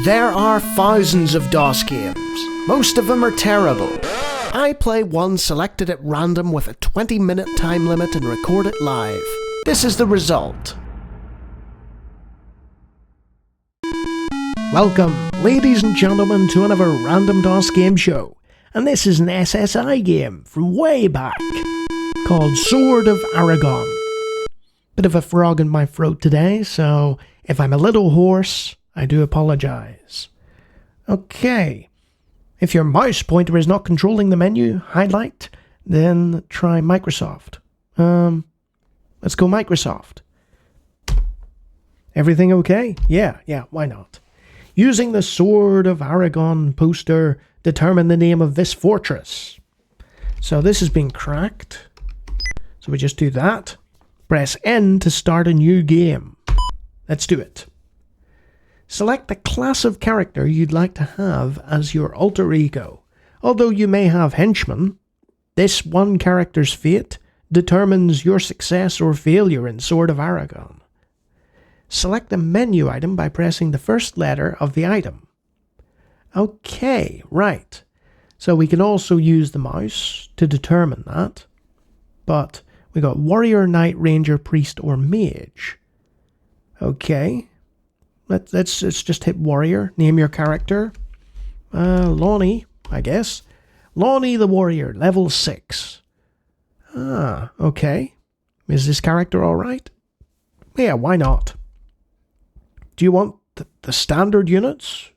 There are thousands of DOS games. Most of them are terrible. I play one selected at random with a 20-minute time limit and record it live. This is the result. Welcome, ladies and gentlemen, to another Random DOS game show. And this is an SSI game from way back, called Sword of Aragon. Bit of a frog in my throat today, so if I'm a little hoarse, I do apologise. Okay, if your mouse pointer is not controlling the menu highlight, then try Microsoft. Let's go Microsoft. Everything okay? Yeah, why not? Using the Sword of Aragon poster, determine the name of this fortress. So this has been cracked. So we just do that. Press N to start a new game. Let's do it. Select the class of character you'd like to have as your alter ego. Although you may have henchmen, this one character's fate determines your success or failure in Sword of Aragon. Select the menu item by pressing the first letter of the item. Okay, right. So we can also use the mouse to determine that. But we got warrior, knight, ranger, priest, or mage. Okay. Let's just hit warrior. Name your character. Lawnie, I guess. Lawnie the warrior, level 6. Ah, okay. Is this character alright? Yeah, why not? Do you want the standard units?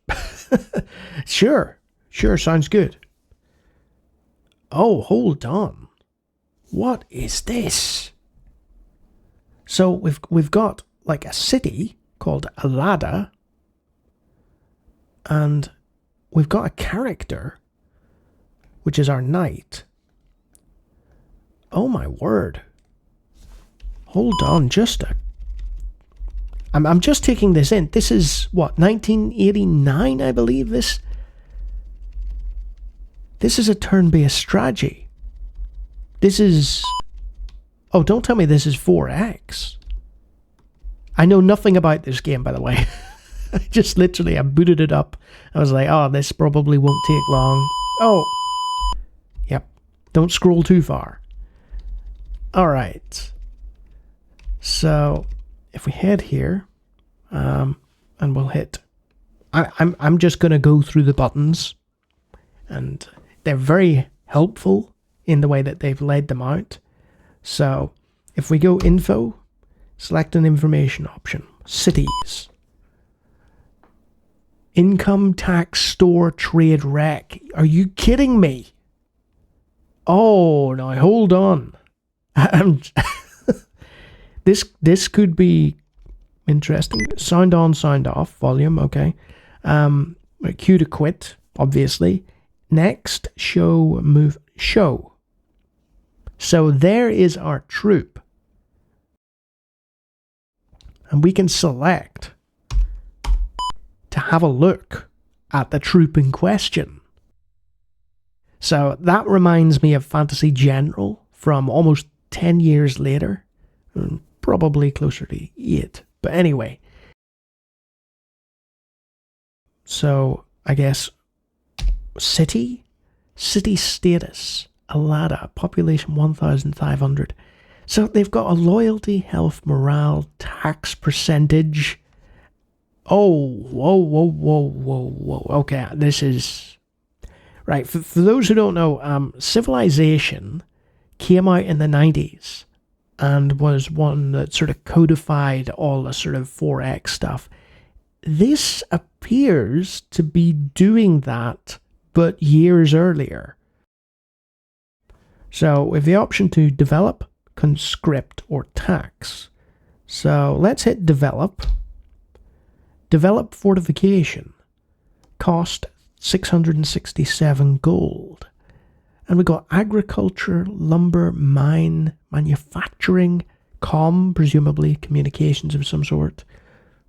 Sure, sounds good. Oh, hold on. What is this? So we've got like a city called Alada, and we've got a character, which is our knight. Oh my word. Hold on, I'm just taking this in. This is, what, 1989, I believe? This is a turn-based strategy. This is... Oh, don't tell me this is 4X. I know nothing about this game, by the way. I booted it up. I was like, oh, this probably won't take long. Oh. Yep. Don't scroll too far. Alright. So... if we head here, and we'll hit, I'm just going to go through the buttons, and they're very helpful in the way that they've laid them out. So if we go info, select an information option, cities, income tax, store, trade, rec. Are you kidding me? Oh, now hold on. This could be interesting. Sound on, sound off, volume, okay. Cue to quit, obviously. Next, show, move, show. So there is our troop. And we can select to have a look at the troop in question. So that reminds me of Fantasy General from almost 10 years later. Probably closer to 8. But anyway. So, I guess, city status, Alada, population 1,500. So they've got a loyalty, health, morale, tax percentage. Oh, whoa. Okay, this is... Right, for those who don't know, Civilization came out in the 90s. And was one that sort of codified all the sort of 4X stuff. This appears to be doing that, but years earlier. So we have the option to develop, conscript, or tax. So let's hit develop. Develop fortification. Cost 667 gold. And we got agriculture, lumber, mine, manufacturing, presumably communications of some sort,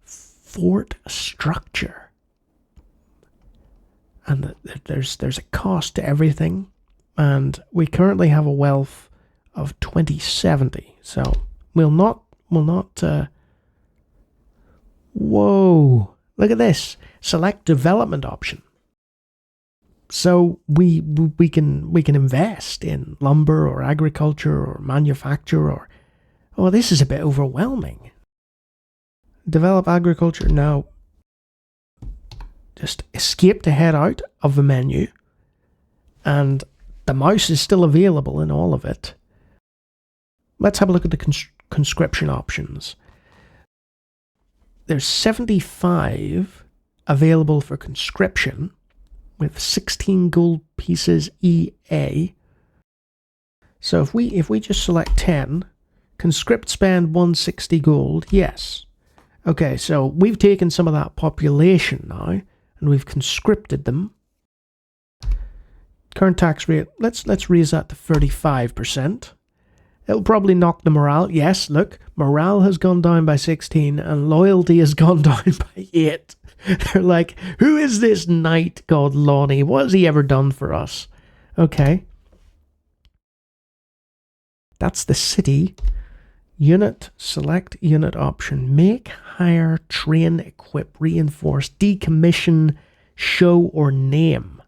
fort structure. And there's a cost to everything. And we currently have a wealth of 2070. So we'll not. Whoa! Look at this. Select development option. So we can invest in lumber or agriculture or manufacture or... Oh, this is a bit overwhelming. Develop agriculture. No. Just escape to head out of the menu. And the mouse is still available in all of it. Let's have a look at the conscription options. There's 75 available for conscription with 16 gold pieces EA. So if we just select 10, conscript spend 160 gold, yes. Okay, so we've taken some of that population now and we've conscripted them. Current tax rate, let's raise that to 35%. It'll probably knock the morale. Yes, look, morale has gone down by 16 and loyalty has gone down by 8. They're like, who is this knight called Lawnie? What has he ever done for us? Okay. That's the city. Unit, select unit option. Make, hire, train, equip, reinforce, decommission, show, or name.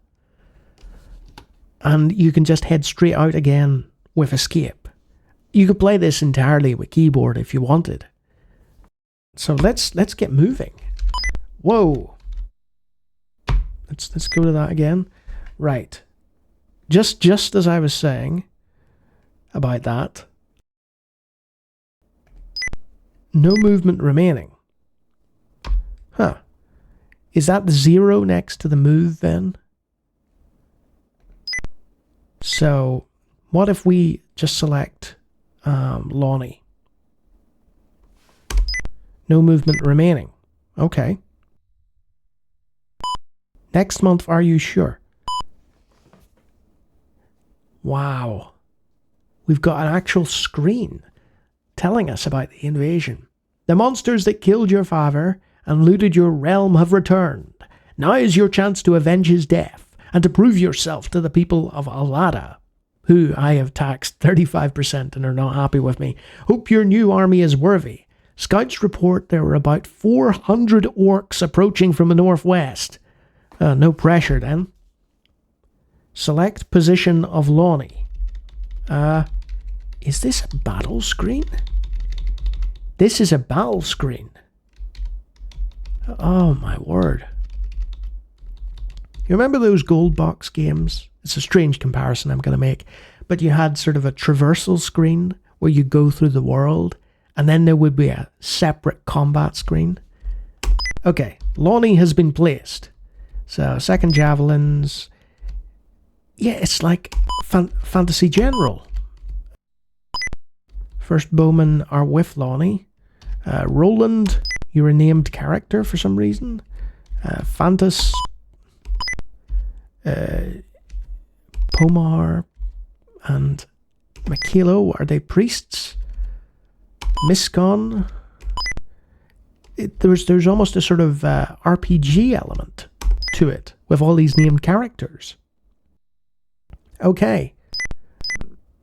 And you can just head straight out again with escape. You could play this entirely with keyboard if you wanted. So let's get moving. Whoa. Let's go to that again. Right. Just as I was saying about that. No movement remaining. Huh. Is that the 0 next to the move then? So what if we just select Lawnie? No movement remaining. Okay. Next month, are you sure? Wow. We've got an actual screen telling us about the invasion. The monsters that killed your father and looted your realm have returned. Now is your chance to avenge his death and to prove yourself to the people of Alada, who I have taxed 35% and are not happy with me. Hope your new army is worthy. Scouts report there were about 400 orcs approaching from the northwest. No pressure then. Select position of Lawnie. Is this a battle screen? This is a battle screen. Oh my word. You remember those gold box games? It's a strange comparison I'm going to make. But you had sort of a traversal screen where you go through the world. And then there would be a separate combat screen. Okay, Lawnie has been placed. So, second javelins. Yeah, it's like Fantasy General. First bowmen are with Lawnie. Roland, you're a named character for some reason. Fantas. Pomar and Makilo, are they priests? Miskon. There's almost a sort of RPG element to it with all these named characters. Okay.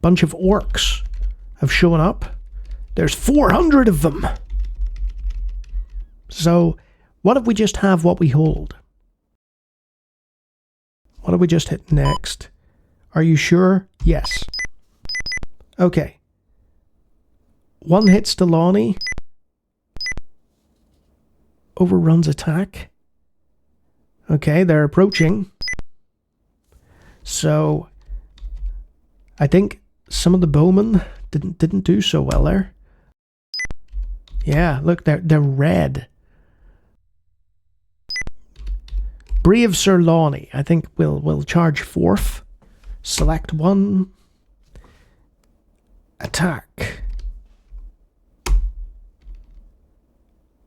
Bunch of orcs have shown up. There's 400 of them. So, what if we just have what we hold? What if we just hit next? Are you sure? Yes. Okay. 1 hits to Lawnie. Overruns attack. Okay, they're approaching. So, I think some of the bowmen didn't do so well there. Yeah, look, they're red. Brave Sir Lawnie, I think we'll charge 4th. Select 1. Attack.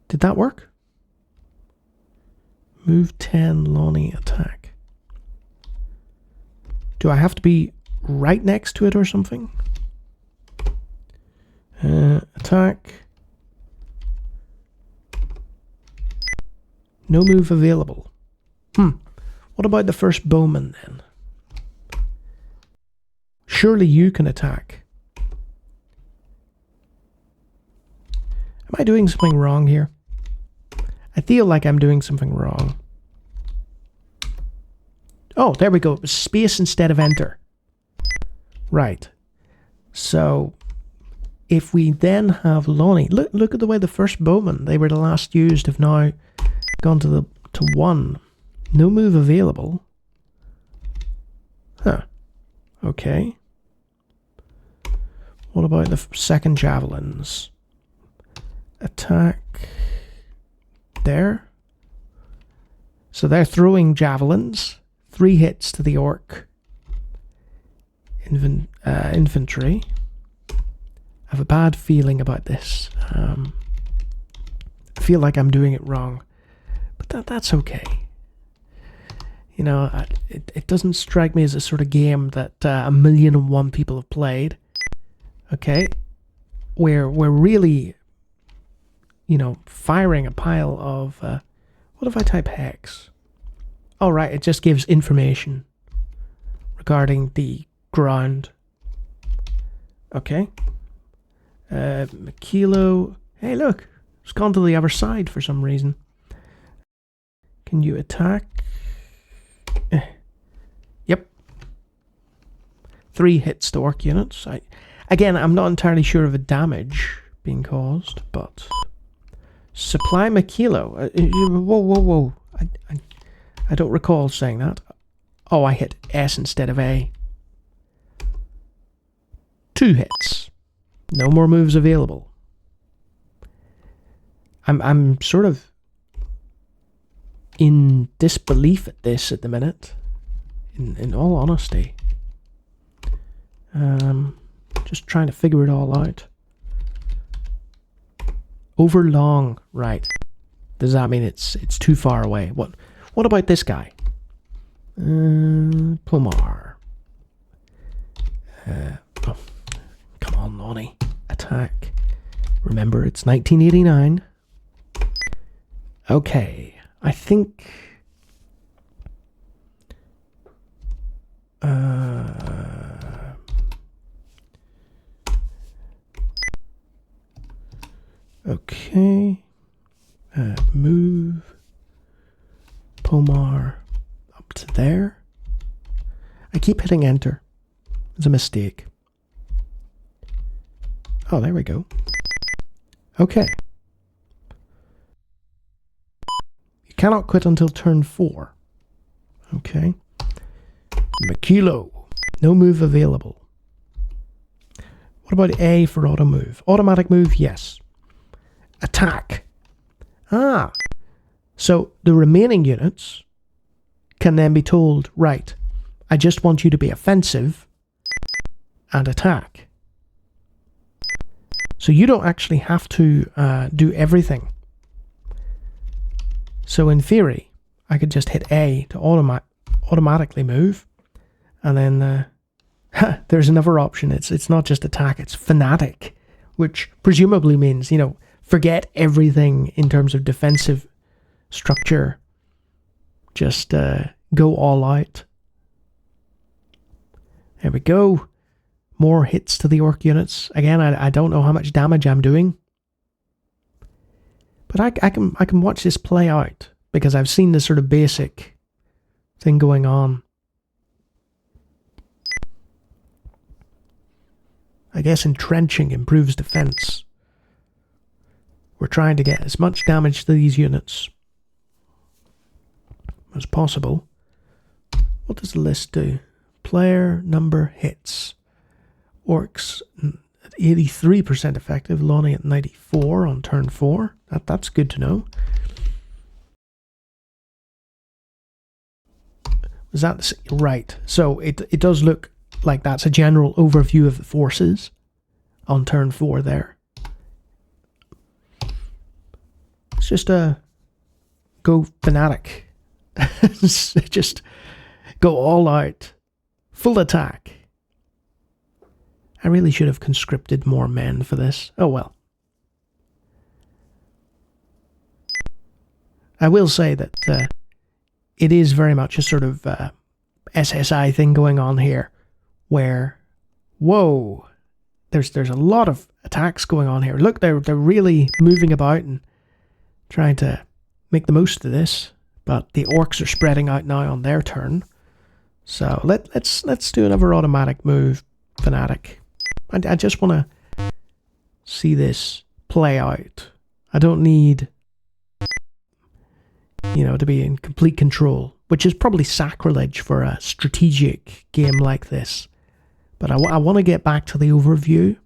Did that work? Move 10, Lawnie, attack. Do I have to be right next to it or something? Attack. No move available. What about the first bowman then? Surely you can attack. Am I doing something wrong here? I feel like I'm doing something wrong. Oh, there we go. It was space instead of enter. Right. So, if we then have Lawnie, look at the way the first bowmen, they were the last used, have now gone to 1. No move available. Huh. Okay. What about the second javelins? Attack. There. So they're throwing javelins. 3 hits to the orc. Infantry. I have a bad feeling about this. I feel like I'm doing it wrong. But that's okay. You know, it doesn't strike me as a sort of game that 1,000,001 people have played. Okay? We're really, you know, firing a pile of... what if I type hex? Oh, right, it just gives information regarding ground. Okay. Kilo. Hey, look. It's gone to the other side for some reason. Can you attack? Yep. 3 hits to orc units. Again, I'm not entirely sure of the damage being caused, but... Supply me kilo. Whoa. I don't recall saying that. Oh, I hit S instead of A. 2 hits. No more moves available. I'm sort of in disbelief at this at the minute. In all honesty. Just trying to figure it all out. Overlong, right. Does that mean it's too far away? What about this guy? Plumar. Oh, come on, Lawnie. Attack. Remember, it's 1989. Okay, I think... okay. Move. Pomar up to there. I keep hitting enter. It's a mistake. Oh, there we go. Okay. You cannot quit until turn 4. Okay. Makilo. No move available. What about A for auto move? Automatic move, yes. Attack. Ah. So the remaining units can then be told, right, I just want you to be offensive and attack. So you don't actually have to do everything. So in theory, I could just hit A to automatically move, and then there's another option. It's not just attack, it's fanatic, which presumably means, you know, forget everything in terms of defensive structure. Just go all out. There we go. More hits to the orc units. Again, I don't know how much damage I'm doing, but I can watch this play out because I've seen this sort of basic thing going on. I guess entrenching improves defense. We're trying to get as much damage to these units as possible. What does the list do? Player number hits. Orcs at 83% effective. Lawnie at 94 on turn 4. That's good to know. Is that right? So it does look like that's a general overview of the forces on turn 4 there. It's just go fanatic. Just go all out. Full attack. I really should have conscripted more men for this. Oh well. I will say that it is very much a sort of SSI thing going on here, where, whoa, there's a lot of attacks going on here. Look, they're really moving about and trying to make the most of this. But the orcs are spreading out now on their turn. So let's do another automatic move, Fanatic. I just want to see this play out. I don't need, to be in complete control, which is probably sacrilege for a strategic game like this. But I want to get back to the overview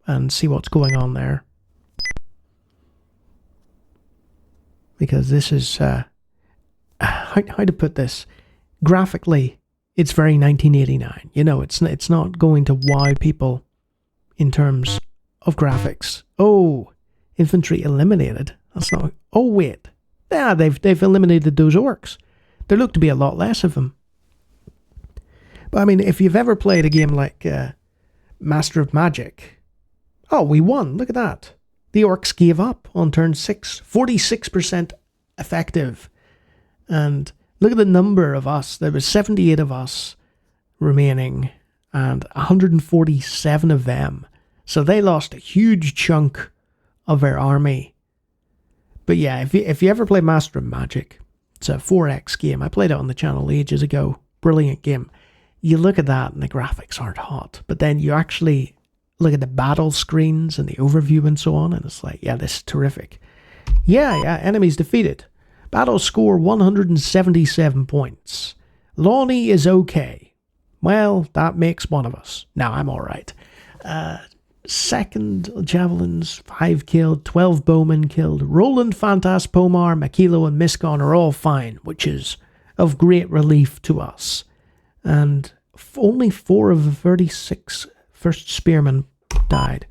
and see what's going on there. Because this is, how to put this? Graphically, it's very 1989. It's not going to wow people in terms of graphics. Oh, infantry eliminated. That's not. Oh wait, yeah, they've eliminated those orcs. There look to be a lot less of them. But I mean, if you've ever played a game like Master of Magic, oh, we won. Look at that. The orcs gave up on turn 6. 46% effective, and look at the number of us. There was 78 of us remaining and 147 of them. So they lost a huge chunk of their army. But yeah, if you ever play Master of Magic, it's a 4X game. I played it on the channel ages ago. Brilliant game. You look at that and the graphics aren't hot. But then you actually look at the battle screens and the overview and so on, and it's like, yeah, this is terrific. Yeah, enemies defeated. Battle score 177 points. Lawnie is okay. Well, that makes one of us. Now I'm alright. Second javelins, 5 killed, 12 bowmen killed. Roland, Fantas, Pomar, Makilo and Miscon are all fine, which is of great relief to us. And only 4 of the 36 first spearmen died.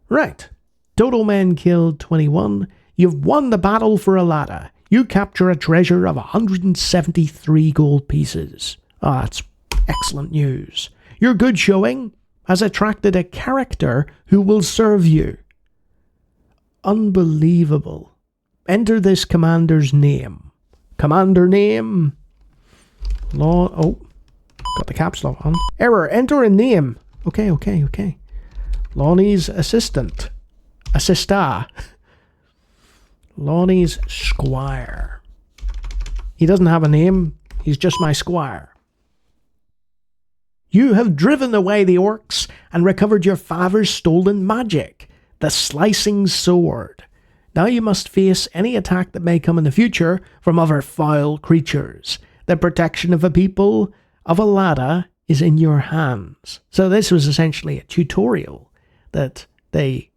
Right. Total men killed 21. You've won the battle for Alada. You capture a treasure of 173 gold pieces. Ah, that's excellent news. Your good showing has attracted a character who will serve you. Unbelievable. Enter this commander's name. Commander name. Oh, got the caps lock on. Error. Enter a name. Okay. Lawnie's assistant. Assista. Lawnie's squire. He doesn't have a name. He's just my squire. You have driven away the orcs and recovered your father's stolen magic, the slicing sword. Now you must face any attack that may come in the future from other foul creatures. The protection of the people of Alada is in your hands. So this was essentially a tutorial that they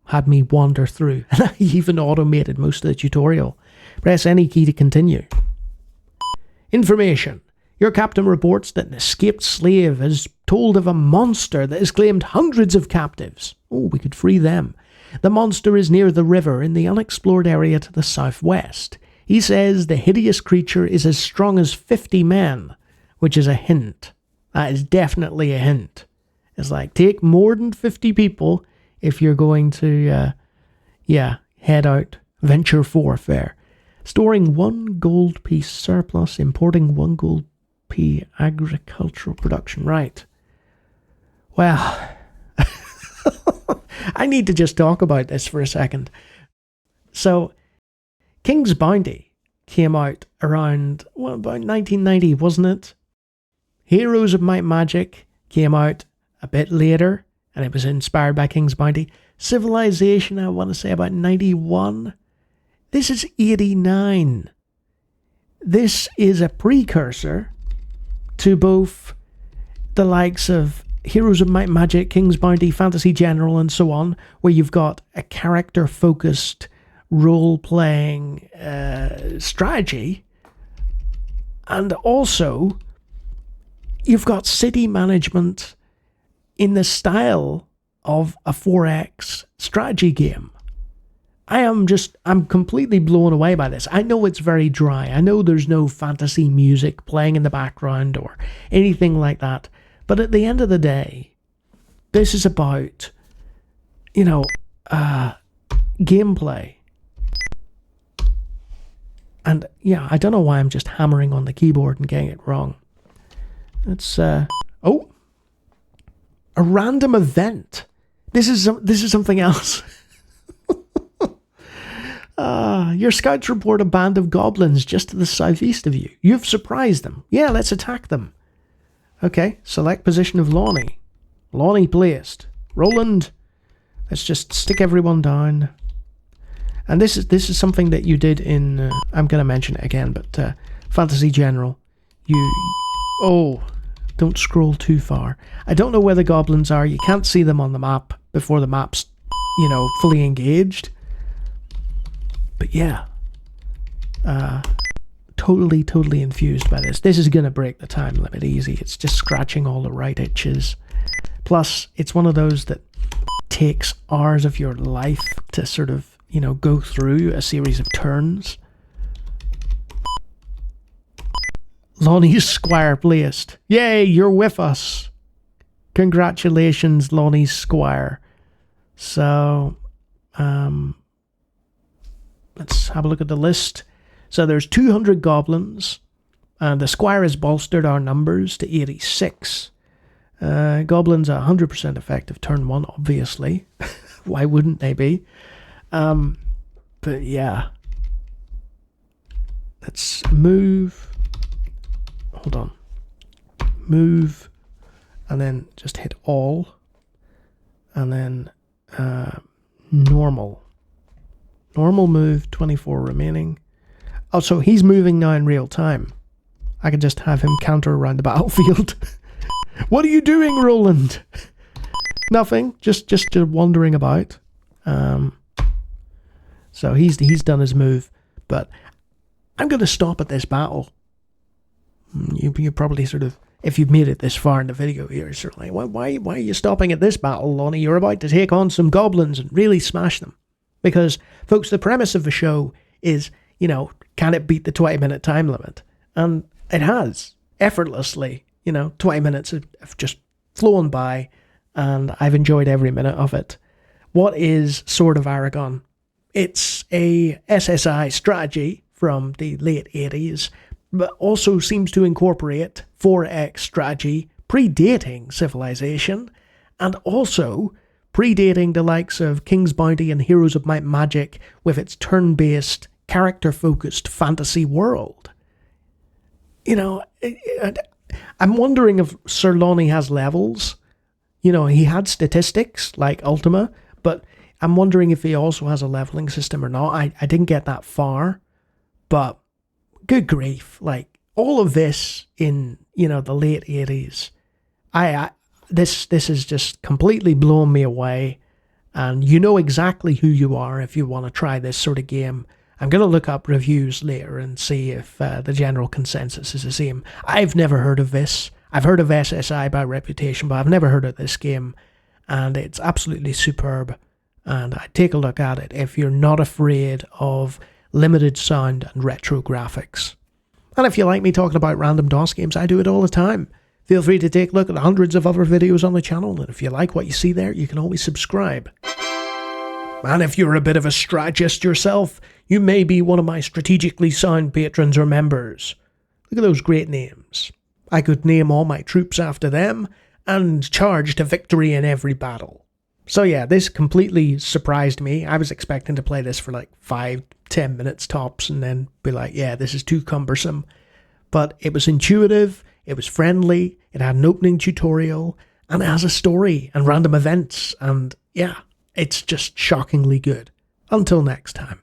had me wander through. And I even automated most of the tutorial. Press any key to continue. Information. Your captain reports that an escaped slave has told of a monster that has claimed hundreds of captives. Oh, we could free them. The monster is near the river in the unexplored area to the southwest. He says the hideous creature is as strong as 50 men, which is a hint. That is definitely a hint. It's like, take more than 50 people if you're going to, head out, venture forth there. Storing 1 gold piece surplus, importing 1 gold piece agricultural production. Right. Well, I need to just talk about this for a second. So, King's Bounty came out around, about 1990, wasn't it? Heroes of Might and Magic came out a bit later, and it was inspired by King's Bounty. Civilization, I want to say about 91. This is 89. This is a precursor to both the likes of Heroes of Might and Magic, King's Bounty, Fantasy General, and so on, where you've got a character-focused role-playing strategy. And also, you've got city management in the style of a 4X strategy game. I'm completely blown away by this. I know it's very dry. I know there's no fantasy music playing in the background or anything like that. But at the end of the day, this is about, gameplay. And yeah, I don't know why I'm just hammering on the keyboard and getting it wrong. It's, a random event. This is something else. Your scouts report a band of goblins just to the southeast of you. You've surprised them. Yeah, let's attack them. Okay, select position of Lawnie. Lawnie placed. Roland, let's just stick everyone down. And this is something that you did in, I'm going to mention it again, but Fantasy General. Oh, don't scroll too far. I don't know where the goblins are. You can't see them on the map before the map's, fully engaged. But yeah, totally infused by this. This is going to break the time limit easy. It's just scratching all the right itches. Plus, it's one of those that takes hours of your life to sort of, go through a series of turns. Lawnie's Squire placed. Yay, you're with us. Congratulations, Lawnie's Squire. So, let's have a look at the list. So there's 200 goblins. The Squire has bolstered our numbers to 86. Goblins are 100% effective turn 1, obviously. Why wouldn't they be? But yeah. Let's move. Hold on. Move. And then just hit all. And then normal. Normal move, 24 remaining. Oh, so he's moving now in real time. I can just have him counter around the battlefield. What are you doing, Roland? Nothing. Just wandering about. So he's done his move. But I'm going to stop at this battle. You probably sort of, if you've made it this far in the video here, certainly, why are you stopping at this battle, Lawnie? You're about to take on some goblins and really smash them. Because, folks, the premise of the show is, can it beat the 20-minute time limit? And it has, effortlessly. 20 minutes have just flown by, and I've enjoyed every minute of it. What is Sword of Aragon? It's a SSI strategy from the late 80s, but also seems to incorporate 4X strategy predating Civilization, and also predating the likes of King's Bounty and Heroes of Might and Magic with its turn-based, character-focused fantasy world. I'm wondering if Sir Lawnie has levels. He had statistics like Ultima, but I'm wondering if he also has a leveling system or not. I didn't get that far, but good grief. Like, all of this in, the late 80s, this has just completely blown me away, and you know exactly who you are if you want to try this sort of game. I'm going to look up reviews later and see if the general consensus is the same. I've never heard of this. I've heard of SSI by reputation, but I've never heard of this game, and it's absolutely superb, and I'd take a look at it if you're not afraid of limited sound and retro graphics. And if you like me talking about random DOS games, I do it all the time. Feel free to take a look at the hundreds of other videos on the channel, and if you like what you see there, you can always subscribe. And if you're a bit of a strategist yourself, you may be one of my strategically sound patrons or members. Look at those great names. I could name all my troops after them, and charge to victory in every battle. So yeah, this completely surprised me. I was expecting to play this for like 5-10 minutes tops, and then be like, yeah, this is too cumbersome. But it was intuitive, it was friendly, it had an opening tutorial, and it has a story and random events, and yeah, it's just shockingly good. Until next time.